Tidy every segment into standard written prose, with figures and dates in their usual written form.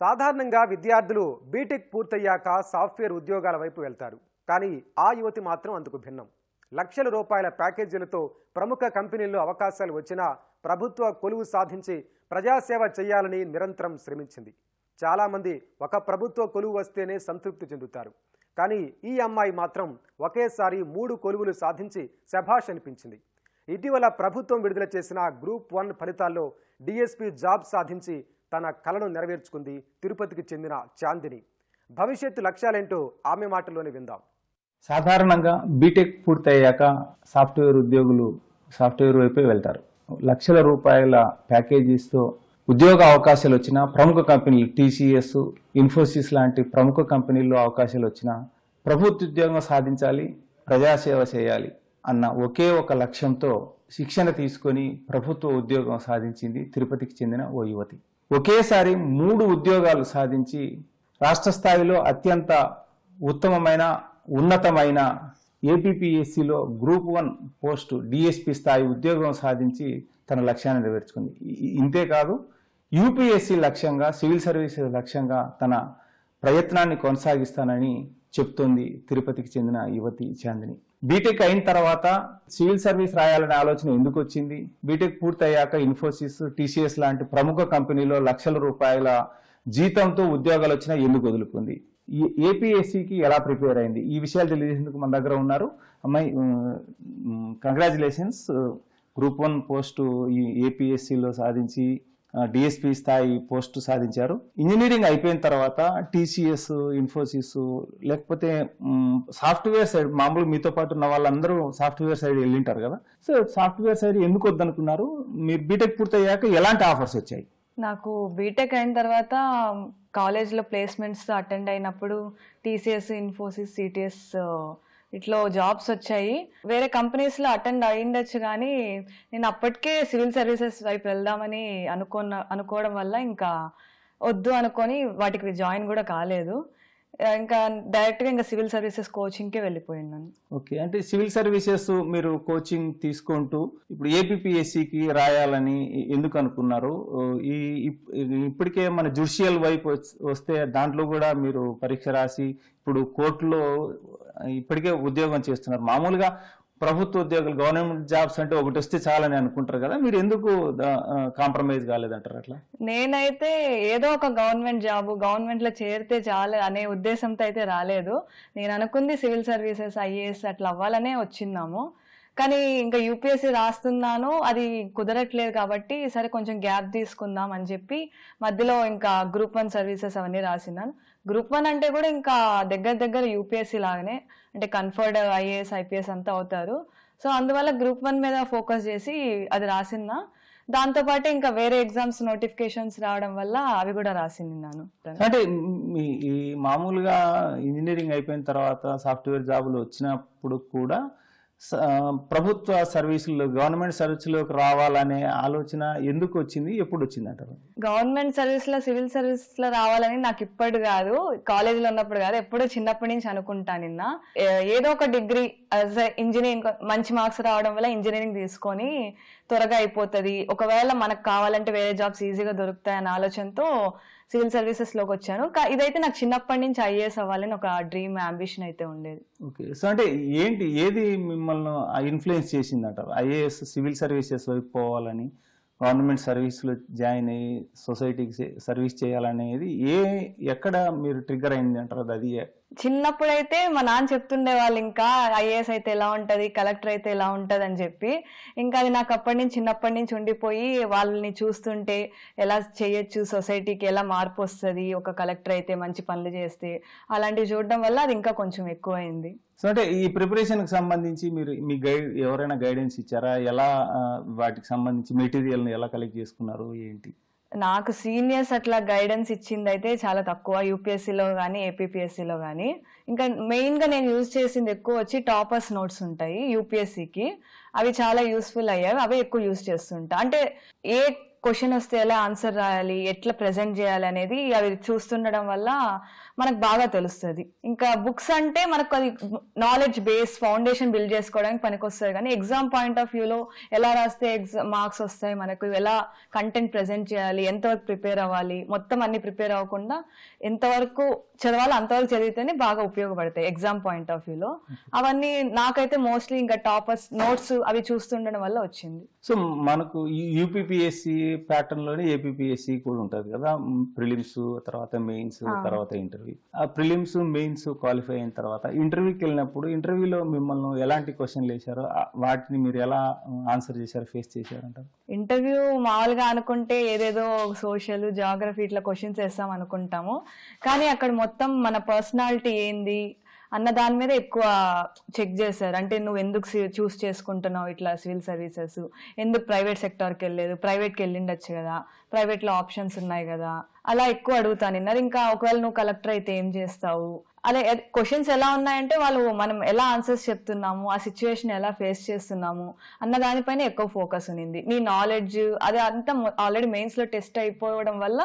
సాధారణంగా విద్యార్థులు బీటెక్ పూర్తయ్యాక సాఫ్ట్వేర్ ఉద్యోగాల వైపు వెళ్తారు. కానీ ఆ యువతి మాత్రం అందుకు భిన్నం. లక్షల రూపాయల ప్యాకేజీలతో ప్రముఖ కంపెనీల్లో అవకాశాలు వచ్చినా ప్రభుత్వ కొలువు సాధించి ప్రజాసేవ చేయాలని నిరంతరం శ్రమించింది. చాలామంది ఒక ప్రభుత్వ కొలువు వస్తేనే సంతృప్తి చెందుతారు. కానీ ఈ అమ్మాయి మాత్రం ఒకేసారి 3 కొలువులు సాధించి శభాష్ అనిపించింది. ఇటీవల ప్రభుత్వం విడుదల చేసిన గ్రూప్ 1 ఫలితాల్లో డిఎస్పీ జాబ్ సాధించి తన కలను నెరవేర్చుకుంది తిరుపతికి చెందిన చాందిని. భవిష్యత్తు లక్ష్యాలేంటో ఆమె మాటల్లోనే విందాం. సాధారణంగా బీటెక్ పూర్తయ్యాక సాఫ్ట్వేర్ ఉద్యోగులు సాఫ్ట్వేర్ వైపే వెళ్తారు. లక్షల రూపాయల ప్యాకేజీస్తో ఉద్యోగ అవకాశాలు వచ్చిన ప్రముఖ కంపెనీలు టీసీఎస్, ఇన్ఫోసిస్ లాంటి ప్రముఖ కంపెనీల్లో అవకాశాలు వచ్చిన ప్రభుత్వ ఉద్యోగం సాధించాలి, ప్రజాసేవ చేయాలి అన్న ఒకే ఒక లక్ష్యంతో శిక్షణ తీసుకొని ప్రభుత్వ ఉద్యోగం సాధించింది తిరుపతికి చెందిన ఓ యువతి. ఒకేసారి 3 ఉద్యోగాలు సాధించి రాష్ట్ర స్థాయిలో అత్యంత ఉత్తమమైన ఉన్నతమైన ఏపీపీఎస్సీలో గ్రూప్ 1 పోస్టు డిఎస్పీ స్థాయి ఉద్యోగం సాధించి తన లక్ష్యాన్ని నెరవేర్చుకుంది. ఇంతేకాదు యూపీఎస్సీ లక్ష్యంగా, సివిల్ సర్వీసెస్ లక్ష్యంగా తన ప్రయత్నాన్ని కొనసాగిస్తానని చెప్తోంది తిరుపతికి చెందిన యువతి చాందిని. బీటెక్ అయిన తర్వాత సివిల్ సర్వీస్ రాయాలనే ఆలోచన ఎందుకు వచ్చింది? బీటెక్ పూర్తయ్యాక ఇన్ఫోసిస్, టీసీఎస్ లాంటి ప్రముఖ కంపెనీలో లక్షల రూపాయల జీతంతో ఉద్యోగాలు వచ్చినా ఎందుకు వదులుకుంది? ఏపీఎస్సీకి ఎలా ప్రిపేర్ అయింది? ఈ విషయాలు తెలియజేసేందుకు మన దగ్గర ఉన్నారు. అమ్మాయి, కంగ్రాచులేషన్స్, గ్రూప్ 1 పోస్టు ఈ ఏపీఎస్సీలో సాధించి డిఎస్పీ స్థాయి పోస్టు సాధించారు. ఇంజనీరింగ్ అయిపోయిన తర్వాత టీసీఎస్, ఇన్ఫోసిస్ లేకపోతే సాఫ్ట్వేర్ సైడ్, మామూలు మీతో పాటు ఉన్న వాళ్ళందరూ సాఫ్ట్వేర్ సైడ్ వెళ్ళింటారు కదా. సో సాఫ్ట్వేర్ సైడ్ ఎందుకు వద్దనుకున్నారు? మీరు బీటెక్ పూర్తయ్యాక ఎలాంటి ఆఫర్స్ వచ్చాయి? నాకు బీటెక్ అయిన తర్వాత కాలేజ్లో ప్లేస్మెంట్స్ అటెండ్ అయినప్పుడు టీసీఎస్, ఇన్ఫోసిస్, సిటిఎస్ ఇట్లా జాబ్స్ వచ్చాయి. వేరే కంపెనీస్లో అటెండ్ అయ్యిండొచ్చు, కానీ నేను అప్పటికే సివిల్ సర్వీసెస్ వైపు వెళ్దామని అనుకోవడం వల్ల ఇంకా వద్దు అనుకొని వాటికి జాయిన్ కూడా కాలేదు. ఇంకా డైరెక్ట్గా ఇంకా సివిల్ సర్వీసెస్ కోచింగ్కే వెళ్ళిపోయినాను. ఓకే, అంటే సివిల్ సర్వీసెస్ మీరు కోచింగ్ తీసుకుంటూ ఇప్పుడు ఏపీపీఎస్సీకి రాయాలని ఎందుకు అనుకున్నారు? ఇప్పటికే మన జ్యుడిషియల్ వైపు వస్తే దాంట్లో కూడా మీరు పరీక్ష రాసి ఇప్పుడు కోర్టులో ఇప్పటికే ఉద్యోగం చేస్తున్నారు. మామూలుగా ప్రభుత్వ ఉద్యోగులు, గవర్నమెంట్ జాబ్స్ అంటే ఒకటి వస్తే చాలని అనుకుంటారు కదా, మీరు ఎందుకు కాంప్రమైజ్ కాలేదంటారు అట్లా? నేనైతే ఏదో ఒక గవర్నమెంట్లో చేరితే చాలు అనే ఉద్దేశంతో అయితే రాలేదు. నేను అనుకుంది సివిల్ సర్వీసెస్, ఐఏఎస్ అట్లా అవ్వాలనే వచ్చిన్నాము. కానీ ఇంకా యూపీఎస్సీ రాస్తున్నాను, అది కుదరట్లేదు కాబట్టి సరే కొంచెం గ్యాప్ తీసుకుందాం అని చెప్పి మధ్యలో ఇంకా గ్రూప్ 1 సర్వీసెస్ అవన్నీ రాసినాను. గ్రూప్ 1 అంటే కూడా ఇంకా దగ్గర యూపీఎస్సీ లాగానే, అంటే కన్ఫర్డ్ ఐఏఎస్, ఐపీఎస్ అంతా అవుతారు. సో అందువల్ల గ్రూప్ 1 మీద ఫోకస్ చేసి అది రాసినా. దాంతోపాటు ఇంకా వేరే ఎగ్జామ్స్ నోటిఫికేషన్స్ రావడం వల్ల అవి కూడా రాసిన్నాను. అంటే ఈ మామూలుగా ఇంజనీరింగ్ అయిపోయిన తర్వాత సాఫ్ట్వేర్ జాబులు వచ్చినప్పుడు కూడా ప్రభుత్వ సర్వీసులు, గవర్నమెంట్ సర్వీసులోకి రావాలనే ఆలోచన ఎందుకు వచ్చింది, ఎప్పుడు వచ్చింది అంటారు? గవర్నమెంట్ సర్వీస్లో, సివిల్ సర్వీస్లో రావాలని నాకు ఇప్పటి కాదు, కాలేజీలో ఉన్నప్పుడు కాదు, ఎప్పుడో చిన్నప్పటి నుంచి అనుకుంటా. ఏదో ఒక డిగ్రీ ఇంజనీరింగ్ మంచి మార్క్స్ రావడం వల్ల ఇంజనీరింగ్ తీసుకొని త్వరగా అయిపోతుంది, ఒకవేళ మనకు కావాలంటే వేరే జాబ్స్ ఈజీగా దొరుకుతాయన్న ఆలోచనతో సివిల్ సర్వీసెస్లోకి వచ్చాను. ఇదైతే నాకు చిన్నప్పటి నుంచి ఐఏఎస్ అవ్వాలని ఒక డ్రీమ్, అంబిషన్ అయితే ఉండేది. ఓకే, సో అంటే ఏది మిమ్మల్ని ఇన్ఫ్లుయెన్స్ చేసింది అంటారు ఐఏఎస్, సివిల్ సర్వీసెస్ వైపు పోవాలని, గవర్నమెంట్ సర్వీస్లో జాయిన్ అయ్యి సొసైటీకి సర్వీస్ చేయాలనేది ఎక్కడ మీరు ట్రిగ్గర్ అయింది అంటారు? అది చిన్నప్పుడైతే మా నాన్న చెప్తుండే వాళ్ళు, ఇంకా ఐఏఎస్ అయితే ఎలా ఉంటుంది, కలెక్టర్ అయితే ఎలా ఉంటుంది అని చెప్పి. ఇంకా అది నాకు చిన్నప్పటి నుంచి ఉండిపోయి వాళ్ళని చూస్తుంటే ఎలా చేయొచ్చు, సొసైటీకి ఎలా మార్పు వస్తుంది ఒక కలెక్టర్ అయితే మంచి పనులు చేస్తే, అలాంటివి చూడడం వల్ల అది ఇంకా కొంచెం ఎక్కువైంది. సో అంటే ఈ ప్రిపరేషన్కి సంబంధించి మీరు మీ ఎవరైనా గైడెన్స్ ఇచ్చారా? ఎలా వాటికి సంబంధించి మెటీరియల్ని ఎలా కలెక్ట్ చేసుకున్నారు, ఏంటి? నాకు సీనియర్స్ అట్లా గైడెన్స్ ఇచ్చింది అయితే చాలా తక్కువ, యూపీఎస్సీలో కానీ ఏపీపీఎస్సీలో కానీ. ఇంకా మెయిన్గా నేను యూజ్ చేసింది ఎక్కువ వచ్చి టాపర్స్ నోట్స్ ఉంటాయి యూపీఎస్సీకి, అవి చాలా యూస్ఫుల్ అయ్యాయి, అవే ఎక్కువ యూజ్ చేస్తుంటా. అంటే ఏ క్వశ్చన్ వస్తే ఎలా ఆన్సర్ రాయాలి, ఎట్లా ప్రెజెంట్ చేయాలి అనేది అవి చూస్తుండడం వల్ల మనకు బాగా తెలుస్తుంది. ఇంకా బుక్స్ అంటే మనకు అది నాలెడ్జ్ బేస్ ఫౌండేషన్ బిల్డ్ చేసుకోవడానికి పనికొస్తుంది, కానీ ఎగ్జామ్ పాయింట్ ఆఫ్ వ్యూలో ఎలా రాస్తే మార్క్స్ వస్తాయి, మనకు ఎలా కంటెంట్ ప్రెజెంట్ చేయాలి, ఎంతవరకు ప్రిపేర్ అవ్వాలి, మొత్తం అన్ని ప్రిపేర్ అవ్వకుండా ఎంతవరకు చదవాలి అంతవరకు చదివితేనే బాగా ఉపయోగపడతాయి ఎగ్జామ్ పాయింట్ ఆఫ్ వ్యూలో. అవన్నీ నాకైతే మోస్ట్లీ ఇంకా టాపర్స్ నోట్స్ అవి చూస్తుండడం వల్ల వచ్చింది. సో మనకు యూపీపీఎస్సి ప్యాటర్న్ లోనే ఏపీపీఎస్సి కూడా ఉంటుంది కదా, ప్రిలిమ్స్ తర్వాత మెయిన్స్ తర్వాత ఇంటర్వ్యూ. ఆ ప్రిలిమ్స్ మెయిన్స్ క్వాలిఫై అయిన తర్వాత ఇంటర్వ్యూకి వెళ్ళినప్పుడు ఇంటర్వ్యూలో మిమ్మల్ని ఎలాంటి క్వశ్చన్లు వేశారో వాటిని మీరు ఎలా ఆన్సర్ చేశారు, ఫేస్ చేశారంటారు? ఇంటర్వ్యూ మామూలుగా అనుకుంటే ఏదేదో సోషల్ జాగ్రఫీ ఇట్లా క్వశ్చన్స్ వేస్తాం అనుకుంటాము, కానీ అక్కడ మొత్తం మన పర్సనాలిటీ ఏంది అన్న దాని మీద ఎక్కువ చెక్ చేశారు. అంటే నువ్వు ఎందుకు చూస్ చేసుకుంటున్నావు ఇట్లా సివిల్ సర్వీసెస్, ఎందుకు ప్రైవేట్ సెక్టార్కి వెళ్ళలేదు, ప్రైవేట్కి వెళ్ళిండొచ్చు కదా, ప్రైవేట్లో ఆప్షన్స్ ఉన్నాయి కదా, అలా ఎక్కువ అడుగుతాను. ఇంకా ఒకవేళ నువ్వు కలెక్టర్ అయితే ఏం చేస్తావు, అలా క్వశ్చన్స్ ఎలా ఉన్నాయంటే వాళ్ళు మనం ఎలా ఆన్సర్స్ చెప్తున్నాము, ఆ సిచ్యువేషన్ ఎలా ఫేస్ చేస్తున్నాము అన్న దానిపైన ఎక్కువ ఫోకస్ ఉంది. నీ నాలెడ్జ్ అది అంతా ఆల్రెడీ మెయిన్స్ లో టెస్ట్ అయిపోవడం వల్ల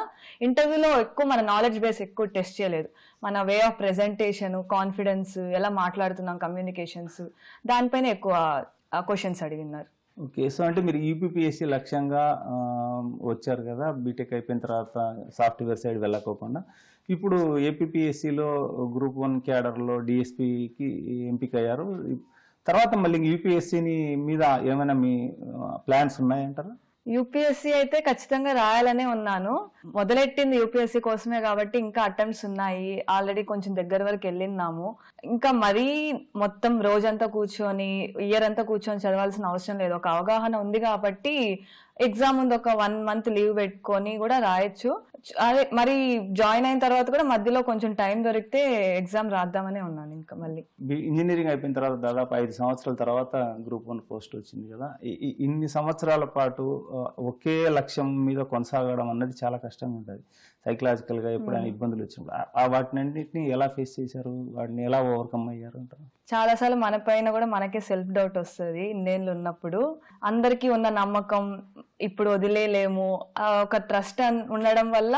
ఇంటర్వ్యూలో ఎక్కువ మన నాలెడ్జ్ బేస్ ఎక్కువ టెస్ట్ చేయలేదు. మన వే ఆఫ్ ప్రెజెంటేషన్, కాన్ఫిడెన్స్, ఎలా మాట్లాడుతున్నాం, కమ్యూనికేషన్స్, దానిపైన ఎక్కువ క్వశ్చన్స్ అడిగినారు. ఓకే, సో అంటే మీరు యూపీపీఎస్సీ లక్ష్యంగా వచ్చారు కదా, బీటెక్ అయిపోయిన తర్వాత సాఫ్ట్వేర్ సైడ్ వెళ్ళకోకుండా ఇప్పుడు ఏపీపీఎస్సీలో గ్రూప్ 1 క్యాడర్లో డిఎస్పీకి ఎంపిక అయ్యారు. తర్వాత మళ్ళీ యూపీఎస్సీని మీద ఏమైనా మీ ప్లాన్స్ ఉన్నాయంటారా? యూపీఎస్సీ అయితే ఖచ్చితంగా రాయాలనే ఉన్నాను. మొదలెట్టింది యూపీఎస్సీ కోసమే కాబట్టి ఇంకా అటెంప్ట్స్ ఉన్నాయి. ఆల్రెడీ కొంచెం దగ్గర వరకు వెళ్ళినాము. ఇంకా మరీ మొత్తం రోజంతా కూర్చొని ఇయర్ అంతా కూర్చొని చదవాల్సిన అవసరం లేదు. ఒక అవగాహన ఉంది కాబట్టి ఎగ్జామ్ ముందు ఒక 1 month లీవ్ పెట్టుకొని కూడా రాయొచ్చు. అదే మరి జాయిన్ అయిన తర్వాత కూడా మధ్యలో కొంచెం టైం దొరికితే ఎగ్జామ్ రాద్దామనే ఉన్నాను. ఇంకా మళ్ళీ ఇంజనీరింగ్ అయిపోయిన తర్వాత దాదాపు 5 సంవత్సరాల తర్వాత గ్రూప్ 1 పోస్ట్ వచ్చింది కదా, ఇన్ని సంవత్సరాల పాటు ఒకే లక్ష్యం మీద కొనసాగడం అన్నది చాలా కష్టంగా ఉంటుంది. సైకలాజికల్గా ఎప్పుడైనా ఇబ్బందులు వచ్చినప్పుడు వాటిని ఎలా ఫేస్ చేశారు, వాటిని ఎలా ఓవర్కమ్ అయ్యారు అంటారు? చాలాసార్లు మన పైన కూడా మనకే సెల్ఫ్ డౌట్ వస్తుంది. ఇన్నేళ్ళు ఉన్నప్పుడు అందరికీ ఉన్న నమ్మకం ఇప్పుడు వదిలేలేము, ఒక ట్రస్ట్ ఉండడం వల్ల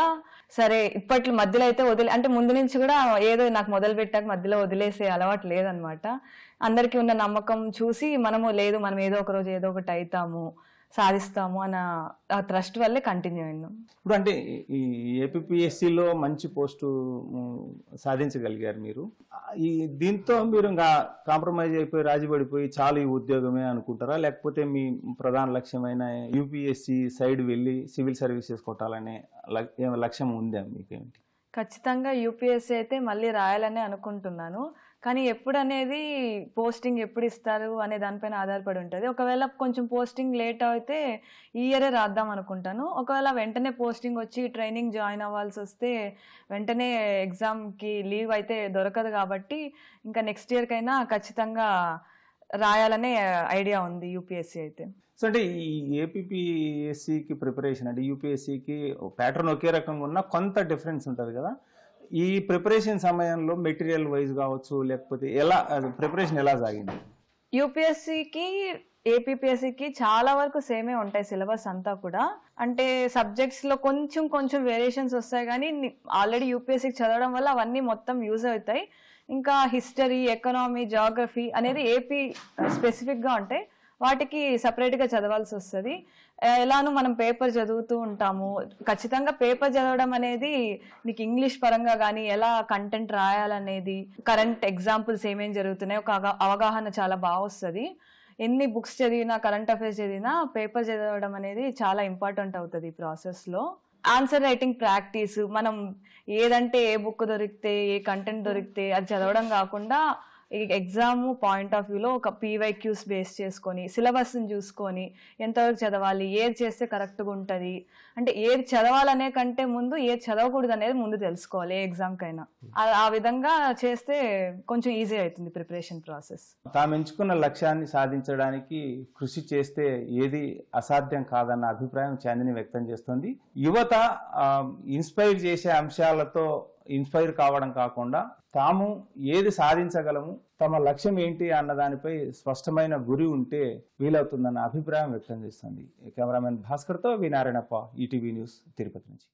సరే ఇప్పట్లో మధ్యలో అయితే అంటే ముందు నుంచి కూడా ఏదో నాకు మొదలు పెట్టాక మధ్యలో వదిలేసే అలవాటు లేదనమాట. అందరికీ ఉన్న నమ్మకం చూసి మనం ఏదో ఒక రోజు ఏదో ఒకటి అవుతాము, సాధిస్తాము అన్న ఆ ట్రస్ట్ వల్లే కంటిన్యూ అయినాం. ఇప్పుడు అంటే ఈ ఏపీపీఎస్సీలో మంచి పోస్టు సాధించగలిగారు మీరు. దీంతో మీరు ఇంకా కాంప్రమైజ్ అయిపోయి రాజీ పడిపోయి చాలు ఈ ఉద్యోగమే అనుకుంటారా, లేకపోతే మీ ప్రధాన లక్ష్యమైన యూపీఎస్సీ సైడ్ వెళ్ళి సివిల్ సర్వీసెస్ కొట్టాలనే లక్ష్యం ఉందా మీకేంటి? ఖచ్చితంగా యూపీఎస్సీ అయితే మళ్ళీ రాయాలనే అనుకుంటున్నాను, కానీ ఎప్పుడు అనేది పోస్టింగ్ ఎప్పుడు ఇస్తారు అనే దానిపైన ఆధారపడి ఉంటుంది. ఒకవేళ కొంచెం పోస్టింగ్ లేట్ అయితే ఈ ఇయరే రాద్దాం అనుకుంటాను. ఒకవేళ వెంటనే పోస్టింగ్ వచ్చి ట్రైనింగ్ జాయిన్ అవ్వాల్సి వస్తే వెంటనే ఎగ్జామ్కి లీవ్ అయితే దొరకదు కాబట్టి ఇంకా నెక్స్ట్ ఇయర్కైనా ఖచ్చితంగా రాయాలనే ఐడియా ఉంది యూపీఎస్సీ అయితే. సో అంటే ఈ ఏపీపీఎస్సీకి ప్రిపరేషన్ అంటే యూపీఎస్సీకి ప్యాటర్న్ ఒకే రకంగా ఉన్నా కొంత డిఫరెన్స్ ఉంటుంది కదా, ఈ ప్రిపరేషన్ సమయంలో మెటీరియల్ వైజ్ కావచ్చు లేకపోతే ఎలా ప్రిపరేషన్ ఎలా సాగింది? యూపీఎస్సీకి ఏపీపీఎస్సీకి చాలా వరకు సేమే ఉంటాయి సిలబస్ అంతా కూడా. అంటే సబ్జెక్ట్స్లో కొంచెం వేరియేషన్స్ వస్తాయి, కానీ ఆల్రెడీ యూపీఎస్సీకి చదవడం వల్ల అవన్నీ మొత్తం యూజ్ అవుతాయి. ఇంకా హిస్టరీ, ఎకనామీ, జాగ్రఫీ అనేది ఏపీ స్పెసిఫిక్గా ఉంటాయి, వాటికి సపరేట్గా చదవాల్సి వస్తుంది. ఎలానో మనం పేపర్ చదువుతూ ఉంటాము. ఖచ్చితంగా పేపర్ చదవడం అనేది నీకు ఇంగ్లీష్ పరంగా కానీ ఎలా కంటెంట్ రాయాలనేది, కరెంట్ ఎగ్జాంపుల్స్ ఏమేమి జరుగుతున్నాయి ఒక అవగాహన చాలా బాగా వస్తుంది. ఎన్ని బుక్స్ చదివినా, కరెంట్ అఫైర్స్ చదివినా పేపర్ చదవడం అనేది చాలా ఇంపార్టెంట్ అవుతుంది ఈ ప్రాసెస్లో. ఆన్సర్ రైటింగ్ ప్రాక్టీస్, మనం ఏదంటే ఏ బుక్ దొరికితే ఏ కంటెంట్ దొరికితే అది చదవడం కాకుండా ఎగ్జామ్ పాయింట్ ఆఫ్ వ్యూలో ఒక పీవైక్యూస్ బేస్ చేసుకొని సిలబస్ని చూసుకొని ఎంతవరకు చదవాలి, ఏది చేస్తే కరెక్ట్గా ఉంటుంది, అంటే ఏది చదవాలనే కంటే ముందు ఏది చదవకూడదు అనేది ముందు తెలుసుకోవాలి ఏ ఎగ్జామ్కైనా. ఆ విధంగా చేస్తే కొంచెం ఈజీ అవుతుంది ప్రిపరేషన్ ప్రాసెస్. తాము ఎంచుకున్న లక్ష్యాన్ని సాధించడానికి కృషి చేస్తే ఏది అసాధ్యం కాదన్న అభిప్రాయం చాందిని వ్యక్తం చేస్తుంది. యువత ఇన్స్పైర్ చేసే అంశాలతో ఇన్స్పైర్ కావడం కాకుండా తాము ఏది సాధించగలము, తమ లక్ష్యం ఏంటి అన్న దానిపై స్పష్టమైన గురి ఉంటే వీలవుతుందన్న అభిప్రాయం వ్యక్తం చేస్తుంది. కెమెరామెన్ భాస్కర్తో వి నారాయణప్ప, ఈటీవీ న్యూస్, తిరుపతి నుంచి.